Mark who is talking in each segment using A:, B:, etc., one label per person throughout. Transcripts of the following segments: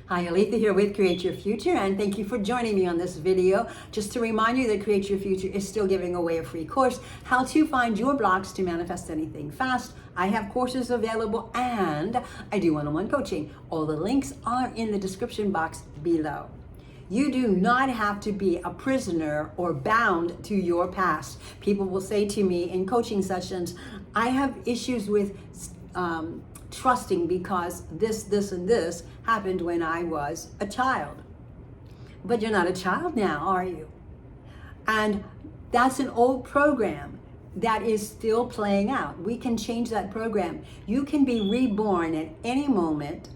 A: Hi, Aletha here with Create Your Future, and thank you for joining me on this video. Just to remind you that Create Your Future is still giving away a free course, How to Find Your Blocks to Manifest Anything Fast. I have courses available and I do one-on-one coaching. All the links are in the description box below. You do not have to be a prisoner or bound to your past. People will say to me in coaching sessions, I have issues with trusting because this, and this happened when I was a child. But you're not a child now, are you? And that's an old program that is still playing out. We can change that program. You can be reborn at any moment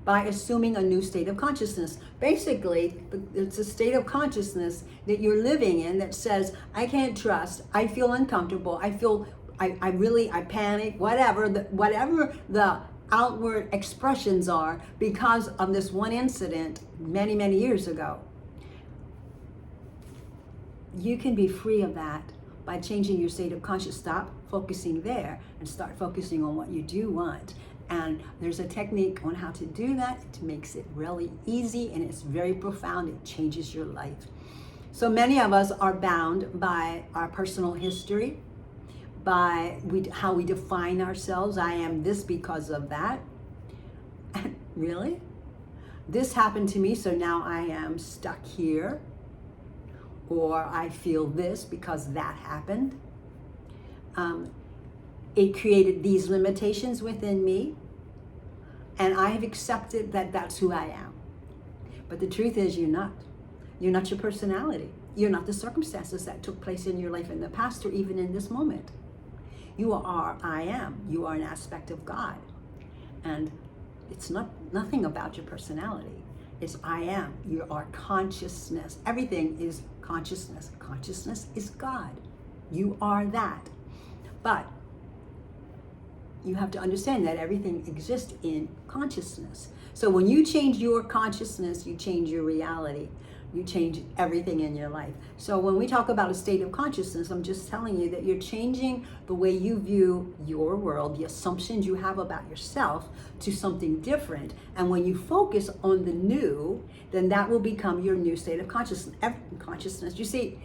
A: by assuming a new state of consciousness. Basically, it's a state of consciousness that you're living in that says, I can't trust, I feel uncomfortable, I panic, whatever the outward expressions are because of this one incident many years ago. You can be free of that by changing your state of consciousness. Stop focusing there and start focusing on what you do want. And there's a technique on how to do that. It makes it really easy and it's very profound. It changes your life. So many of us are bound by our personal history, by how we define ourselves. I am this because of that. Really? This happened to me, so now I am stuck here. Or I feel this because that happened. It created these limitations within me, and I have accepted that that's who I am. But the truth is, you're not. You're not your personality. You're not the circumstances that took place in your life in the past or even in this moment. You are I am. You are an aspect of God. And it's nothing about your personality. It's I am. You are consciousness. Everything is consciousness. Consciousness is God. You are that. But you have to understand that everything exists in consciousness. So when you change your consciousness, you change your reality. You change everything in your life. So when we talk about a state of consciousness, I'm just telling you that you're changing the way you view your world, the assumptions you have about yourself, to something different. And when you focus on the new, then that will become your new state of consciousness. You see,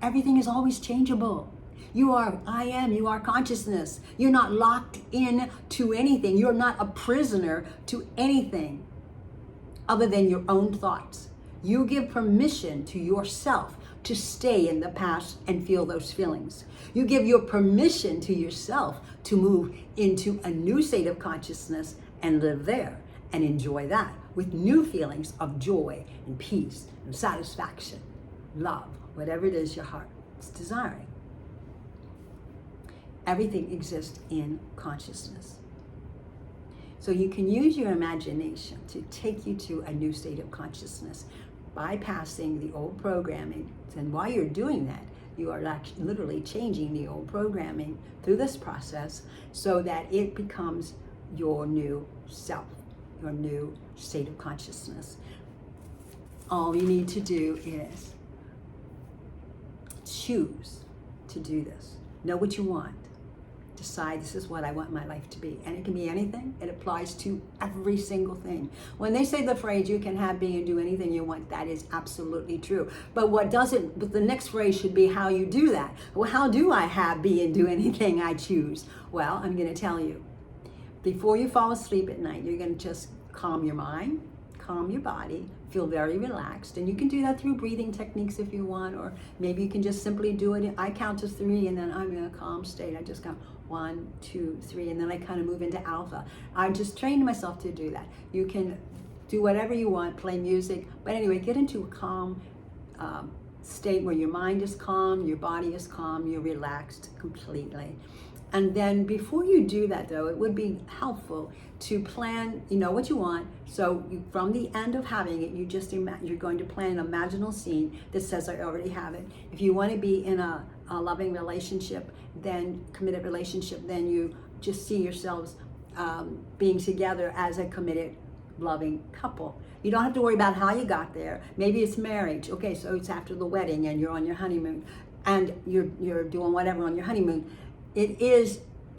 A: everything is always changeable. You are I am, you are consciousness. You're not locked in to anything. You're not a prisoner to anything other than your own thoughts. You give permission to yourself to stay in the past and feel those feelings. You give your permission to yourself to move into a new state of consciousness and live there and enjoy that with new feelings of joy and peace and satisfaction, love, whatever it is your heart is desiring. Everything exists in consciousness. So you can use your imagination to take you to a new state of consciousness, bypassing the old programming. And while you're doing that, you are literally changing the old programming through this process so that it becomes your new self, your new state of consciousness. All you need to do is choose to do this. Know what you want. Decide this is what I want my life to be. And it can be anything. It applies to every single thing. When they say the phrase, you can have, be, and do anything you want, that is absolutely true. But but the next phrase should be how you do that. Well, how do I have, be, and do anything I choose? Well, I'm going to tell you. Before you fall asleep at night, you're going to just calm your mind, calm your body, feel very relaxed. And you can do that through breathing techniques if you want, or maybe you can just simply do it. I count to 3 and then I'm in a calm state. I just count 1, 2, 3, and then I kind of move into alpha. I just trained myself to do that. You can do whatever you want, play music, but anyway, get into a calm state where your mind is calm, your body is calm, you're relaxed completely. And then before you do that though, it would be helpful to plan, you know what you want. So from the end of having it, you're going to plan an imaginal scene that says, I already have it. If you want to be in a loving relationship, then committed relationship, then you just see yourselves being together as a committed, loving couple. You don't have to worry about how you got there. Maybe it's marriage. Okay, so it's after the wedding and you're on your honeymoon and you're doing whatever on your honeymoon. It is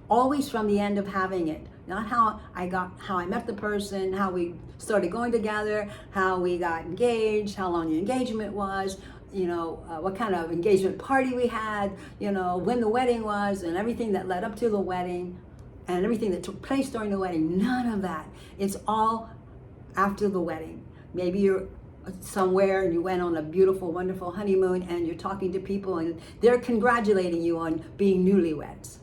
A: always from the end of having it. Not how I met the person, how we started going together, how we got engaged, how long the engagement was, what kind of engagement party we had, when the wedding was, and everything that led up to the wedding, and everything that took place during the wedding. None of that. It's all after the wedding. Maybe you're somewhere and you went on a beautiful, wonderful honeymoon, and you're talking to people and they're congratulating you on being newlyweds.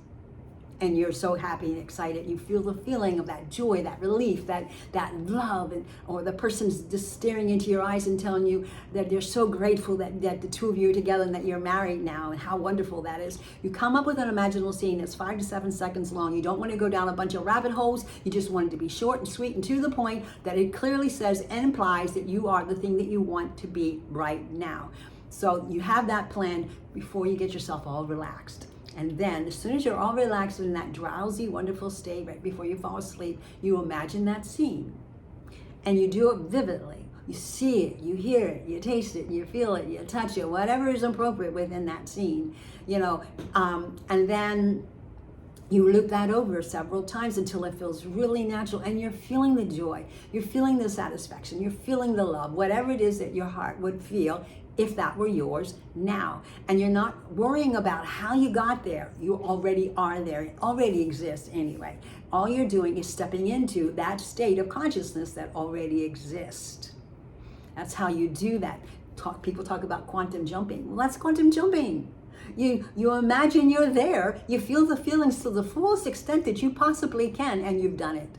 A: And you're so happy and excited. You feel the feeling of that joy, that relief, that love, or the person's just staring into your eyes and telling you that they're so grateful that the two of you are together and that you're married now, and how wonderful that is. You come up with an imaginal scene that's 5 to 7 seconds long. You don't want to go down a bunch of rabbit holes. You just want it to be short and sweet and to the point, that it clearly says and implies that you are the thing that you want to be right now. So you have that plan before you get yourself all relaxed. And then, as soon as you're all relaxed in that drowsy, wonderful state right before you fall asleep, you imagine that scene. And you do it vividly. You see it, you hear it, you taste it, you feel it, you touch it, whatever is appropriate within that scene, and then you loop that over several times until it feels really natural, and you're feeling the joy, you're feeling the satisfaction, you're feeling the love, whatever it is that your heart would feel if that were yours now. And you're not worrying about how you got there. You already are there. It already exists anyway. All you're doing is stepping into that state of consciousness that already exists. That's how you do that. People talk about quantum jumping. Well, that's quantum jumping. You imagine you're there. You feel the feelings to the fullest extent that you possibly can, and you've done it.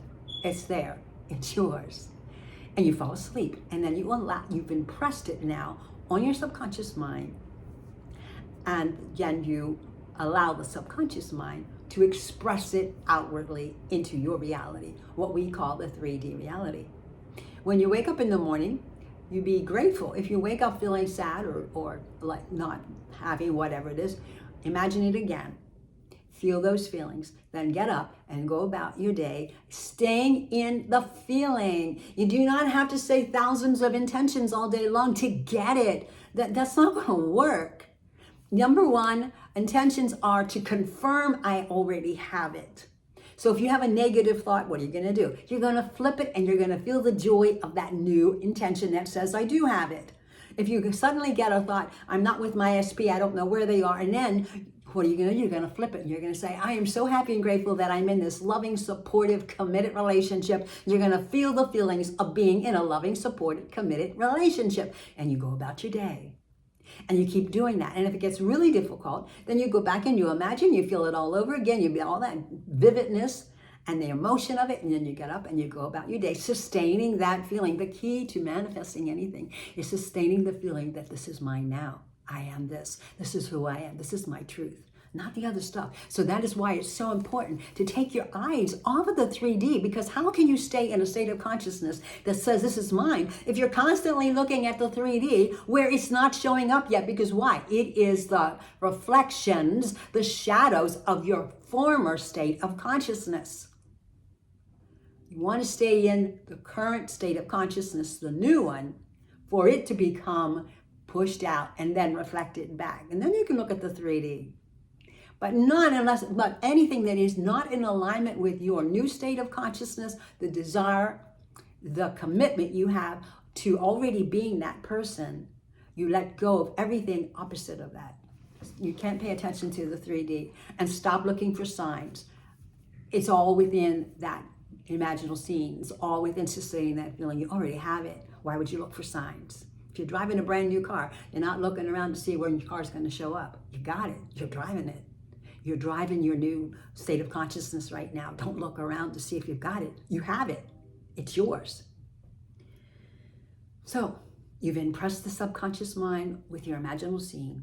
A: It's there. It's yours. And you fall asleep. And then you've impressed it now on your subconscious mind, and then you allow the subconscious mind to express it outwardly into your reality, what we call the 3D reality. When you wake up in the morning, you be grateful. If you wake up feeling sad or like not having whatever it is, imagine it again. Feel those feelings, then get up and go about your day, staying in the feeling. You do not have to say thousands of intentions all day long to get it. That's not going to work. Number one, intentions are to confirm I already have it. So if you have a negative thought, what are you going to do? You're going to flip it, and you're going to feel the joy of that new intention that says I do have it. If you suddenly get a thought, I'm not with my SP, I don't know where they are, and then what are you going to do? You're going to flip it, and you're going to say, I am so happy and grateful that I'm in this loving, supportive, committed relationship. You're going to feel the feelings of being in a loving, supportive, committed relationship. And you go about your day. And you keep doing that. And if it gets really difficult, then you go back and you imagine, you feel it all over again. You get all that vividness and the emotion of it, and then you get up and you go about your day, sustaining that feeling. The key to manifesting anything is sustaining the feeling that this is mine now. I am this. This is who I am. This is my truth, not the other stuff. So that is why it's so important to take your eyes off of the 3D, because how can you stay in a state of consciousness that says this is mine if you're constantly looking at the 3D where it's not showing up yet? Because why? It is the reflections, the shadows of your former state of consciousness. You want to stay in the current state of consciousness, the new one, for it to become pushed out and then reflected back. And then you can look at the 3D. But anything that is not in alignment with your new state of consciousness, the desire, the commitment you have to already being that person, you let go of everything opposite of that. You can't pay attention to the 3D and stop looking for signs. It's all within that imaginal scene. It's all within sustaining that feeling. You already have it. Why would you look for signs? If you're driving a brand new car, you're not looking around to see where your car is going to show up. You got it. You're driving it. You're driving your new state of consciousness right now. Don't look around to see if you've got it. You have it. It's yours. So you've impressed the subconscious mind with your imaginal scene.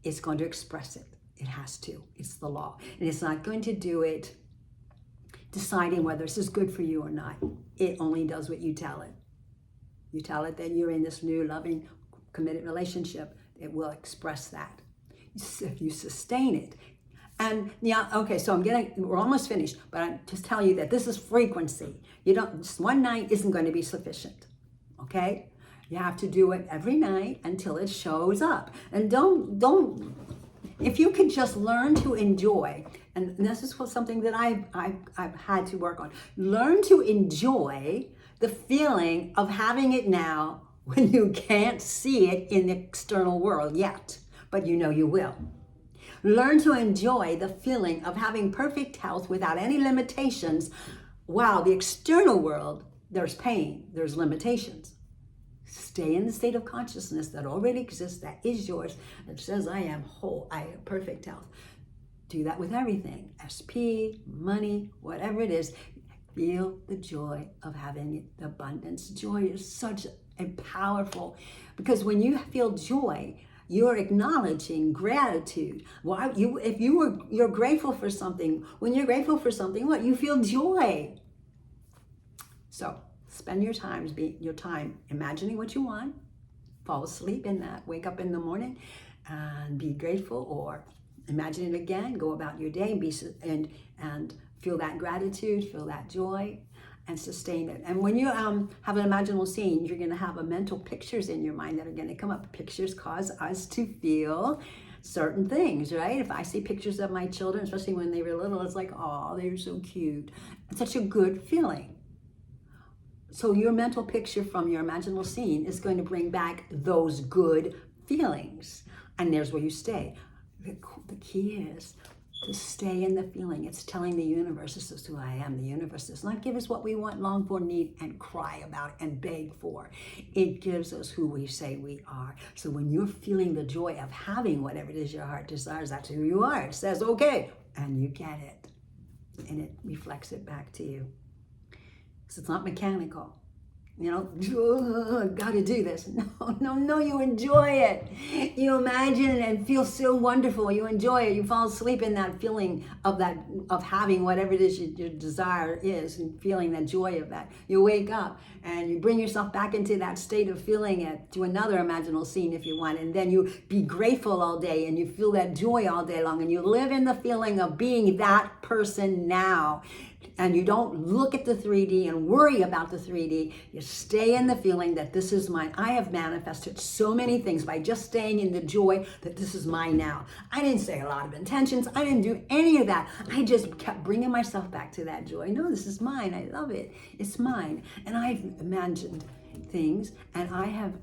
A: It's going to express it. It has to. It's the law. And it's not going to do it deciding whether this is good for you or not. It only does what you tell it. You tell it that you're in this new loving, committed relationship, it will express that. If you sustain it. And yeah, okay, so we're almost finished, but I'm just telling you that this is frequency. Just one night isn't going to be sufficient, okay? You have to do it every night until it shows up. And don't, if you could just learn to enjoy And this is something that I've had to work on. Learn to enjoy the feeling of having it now when you can't see it in the external world yet, but you know you will. Learn to enjoy the feeling of having perfect health without any limitations. Wow, the external world, there's pain, there's limitations. Stay in the state of consciousness that already exists, that is yours, that says, I am whole, I have perfect health. Do that with everything, SP, money, whatever it is. Feel the joy of having the abundance. Joy is such a powerful, because when you feel joy, you're acknowledging gratitude. Why you're grateful for something. When you're grateful for something, what? You feel joy. So spend your time imagining what you want. Fall asleep in that. Wake up in the morning and be grateful, or imagine it again. Go about your day and feel that gratitude, feel that joy, and sustain it. And when you have an imaginal scene, you're going to have mental pictures in your mind that are going to come up. Pictures cause us to feel certain things, right? If I see pictures of my children, especially when they were little, it's like, oh, they're so cute. It's such a good feeling. So your mental picture from your imaginal scene is going to bring back those good feelings. And there's where you stay. The key is to stay in the feeling. It's telling the universe, this is who I am. The universe does not give us what we want, long for, need, and cry about, and beg for. It gives us who we say we are. So when you're feeling the joy of having whatever it is your heart desires, that's who you are. It says, okay, and you get it. And it reflects it back to you. So it's not mechanical. You know, gotta do this. No, you enjoy it. You imagine it and feel so wonderful. You enjoy it. You fall asleep in that feeling of having whatever it is your desire is, and feeling that joy of that. You wake up and you bring yourself back into that state of feeling it to another imaginal scene if you want. And then you be grateful all day and you feel that joy all day long. And you live in the feeling of being that person now. And you don't look at the 3D and worry about the 3D. You stay in the feeling that this is mine. I have manifested so many things by just staying in the joy that this is mine now. I didn't say a lot of intentions. I didn't do any of that. I just kept bringing myself back to that joy. No, this is mine. I love it. It's mine. And I've imagined things, and I have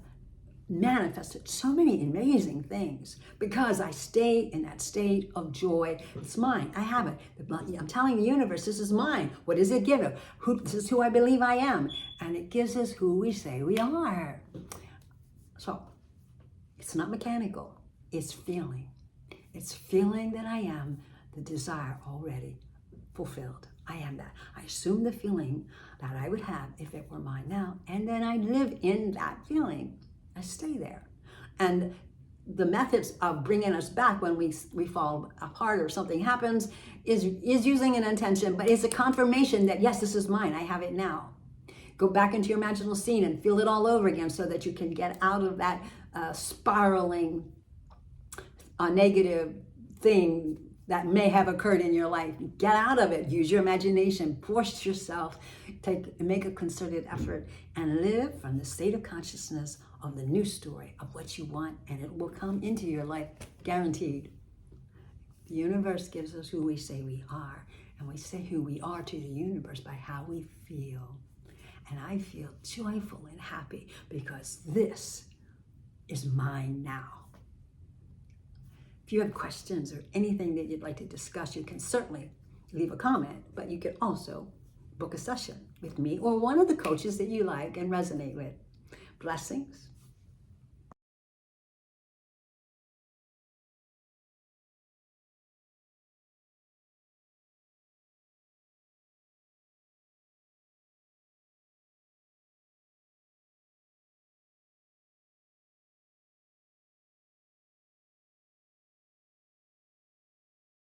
A: manifested so many amazing things because I stay in that state of joy. It's mine. I have it. I'm telling the universe, this is mine. What does it give it? This is who I believe I am. And it gives us who we say we are. So it's not mechanical. It's feeling. It's feeling that I am the desire already fulfilled. I am that. I assume the feeling that I would have if it were mine now. And then I live in that feeling. I stay there. And the methods of bringing us back when we fall apart or something happens is using an intention, but it's a confirmation that, yes, this is mine. I have it now. Go back into your imaginal scene and feel it all over again so that you can get out of that spiraling negative thing that may have occurred in your life. Get out of it. Use your imagination. Force yourself. Make a concerted effort and live from the state of consciousness of the new story of what you want, and it will come into your life, guaranteed. The universe gives us who we say we are, and we say who we are to the universe by how we feel. And I feel joyful and happy because this is mine now. If you have questions or anything that you'd like to discuss, you can certainly leave a comment, but you can also book a session with me or one of the coaches that you like and resonate with. Blessings.